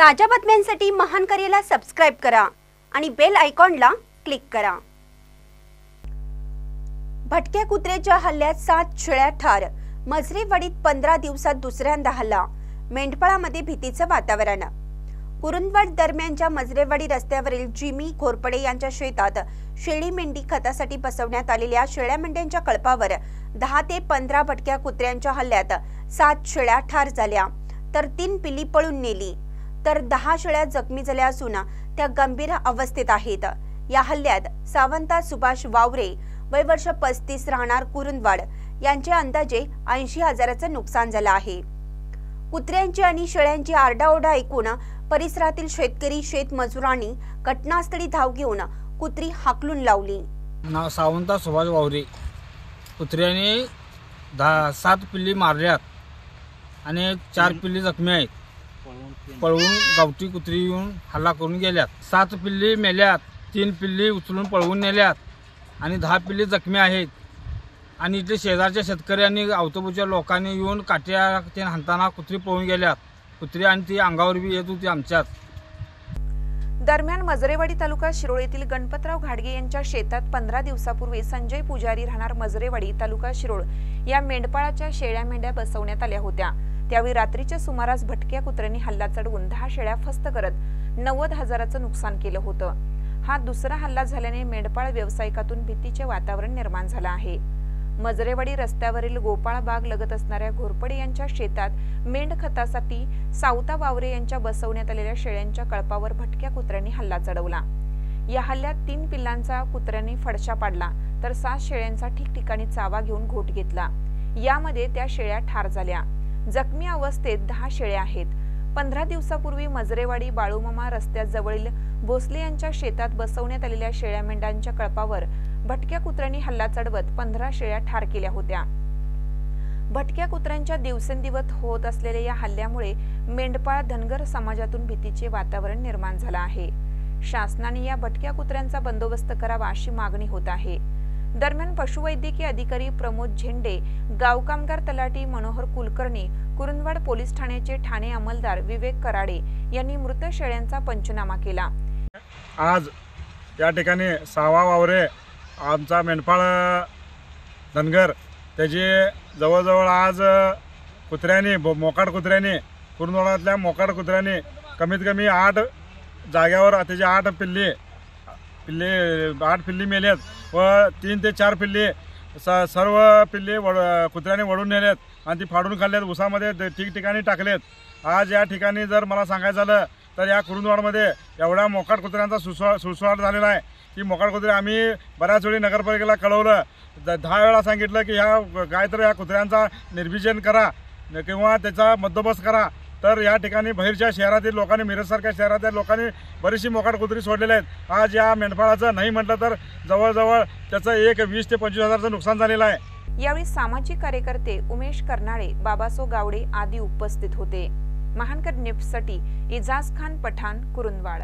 ताज्या बातम्यांसाठी महान करेला सबस्क्राइब करा आणि बेल आयकॉनला क्लिक करा। भटक्या कुत्र्याच्या हल्ल्यात 7 शेळ्या ठार। मजरेवाडीत 15 दिवसात दुसऱ्यांदा हल्ला। मेंढपाळामध्ये भीतीचं वातावरण। कुरुंदवाड दरम्यानच्या मजरेवाडी रस्त्यावरील जिमी घोरपडे यांच्या शेतात शेळी मेंढी खतासाठी बसवण्यात आलेल्या शेळ्या मेंढ्यांच्या कळपावर 10 ते 15 भटक्या कुत्र्यांच्या हल्ल्यात 7 शेळ्या ठार झाल्या, तर 3 पिल्ली पळून नेली, तर 10 शेळ्या जखमी झाल्या असून त्या गंभीर अवस्थेत आहेत। या हल्ल्यात सावंता सुभाष वावरे वय वर्ष 35 राहणार कुरुंदवाड यांचे अंदाजे 80,000चं नुकसान झालं आहे। कुत्र्यांची आणि शेळ्यांची आरडाओरडा ऐकून परिसरातील शेतकरी शेतमजुरांनी घटनास्थळी धाव घेऊन कुत्री हाकलून लावली। नाव सावंता सुभाष वावरे। कुत्र्याने 7 पिल्ली मारल्यात आणि 4 पिल्ली जखमी आहेत। पळवून गावठी कुत्री येऊन हल्ला करून गेल्यात। 7 पिल्ली मेल्यात, 3 पिल्ली उचलून पळवून नेल्यात आणि 10 पिल्ली जखमी आहेत। आणि इथे शेजारच्या शेतकऱ्यांनी अवतभोवतीच्या लोकांनी येऊन काट्या ते हाणताना कुत्री पळून गेल्यात। कुत्री आणि ती अंगावर बी येत होती आमच्यात। दरम्यान मजरेवाडी तालुका शिरोळ येथील गणपतराव घाडगे यांच्या शेतात 15 दिवसापूर्वी संजय पुजारी राहणार मजरेवाडी तालुका शिरोळ या मेंढपाळाच्या शेळ्या मेंढ्या बसवण्यात आल्या होत्या। त्यावेळी रात्रीच्या सुमारास भटक्या कुत्र्यांनी हल्ला चढवून 10 शेळ्या फस्त करत 90,000चं नुकसान केलं होतं। हा दुसरा हल्ला झाल्याने मेंढपाळ व्यावसायिकातून भीतीचे वातावरण निर्माण झालं आहे। मजरेवाडी रस्त्यावरील गोपाळ बाग लगत असणाऱ्या घोरपडे यांच्या शेतात मेंढ खतासाठी सावता वावरे यांच्या बसवण्यात आलेल्या शेळ्यांच्या कळपावर भटक्या कुत्र्यांनी हल्ला चढवला। या हल्ल्यात 3 पिल्लांचा कुत्र्यांनी फडशा पाडला, तर 7 शेळ्यांचा ठिकठिकाणी चावा घेऊन घोट घेतला। यामध्ये त्या शेळ्या ठार झाल्या। जखमी अवस्थेत 10 शेळ्या आहेत। 15 दिवसापूर्वी मजरेवाडी बाळूमामा रस्त्याजवळील भोसले यांच्या शेतात बसवण्यात आलेल्या शेळ्या मेंढ्यांच्या कळपावर भटक्या कुत्र्यांनी हल्ला चढवत 15 शेळ्या ठार केल्या होत्या। भटक्या कुत्र्यांच्या दिवसेंदिवस होत असलेल्या या हल्ल्यामुळे मेंढपाळ धनगर समाजातून भीतीचे वातावरण निर्माण झालं आहे। शासनाने या भटक्या कुत्र्यांचा बंदोबस्त करावा अशी मागणी होत आहे। दरम्यान पशुवैद्यकीय अधिकारी प्रमोद झेंडे, गाव कामगार तलाठी मनोहर कुलकर्णी, कुरुंदवाड पोलीस ठाण्याचे ठाणे अंमलदार विवेक कराडे यांनी मृत शेळ्यांचा पंचनामा केला। आज या ठिकाणी सावा वावरे आमचा मेंढपाळ धनगर त्याचे जवळजवळ आज कुत्र्याने मोकाट कुत्र्याने कुरुंदवाडातल्या मोकाट कुत्र्याने कमीत कमी 8 जाग्यावर त्याचे 8 पिल्ली मेल्यात व 3 ते 4 पिल्ली सर्व पिल्ली कुत्र्याने वळून नेल्यात आणि ती फाडून खाल्ल्यात, उसामध्ये ठिकठिकाणी टाकलेत। आज या ठिकाणी जर मला सांगायचं झालं तर या कुरुंदवाडमध्ये एवढा मोकाट कुत्र्यांचा सुळसुळाट झालेला आहे की मोकाट कुत्रे आम्ही बऱ्याच वेळी नगरपालिकेला कळवलं, 10 वेळा सांगितलं की काय तर या कुत्र्यांचा निर्विजन करा किंवा त्याचा बंदोबस्त करा। तर या ठिकाणी बाहेरच्या शहरातील लोकांनी, मिरजसारख्या शहरातील लोकांनी बरीचशी मोकाट कुत्री सोडलेली आहेत। आज या मेंढपाळाचं नाही म्हटलं तर जवळजवळ त्याचं 20 ते 25,000चं नुकसान झालेलं आहे। यावेळी सामाजिक कार्यकर्ते उमेश कर्नाळे, बाबासो गावडे आदी उपस्थित होते। महानकर न्यूजसाठी इजाज खान पठाण, कुरुंदवाड।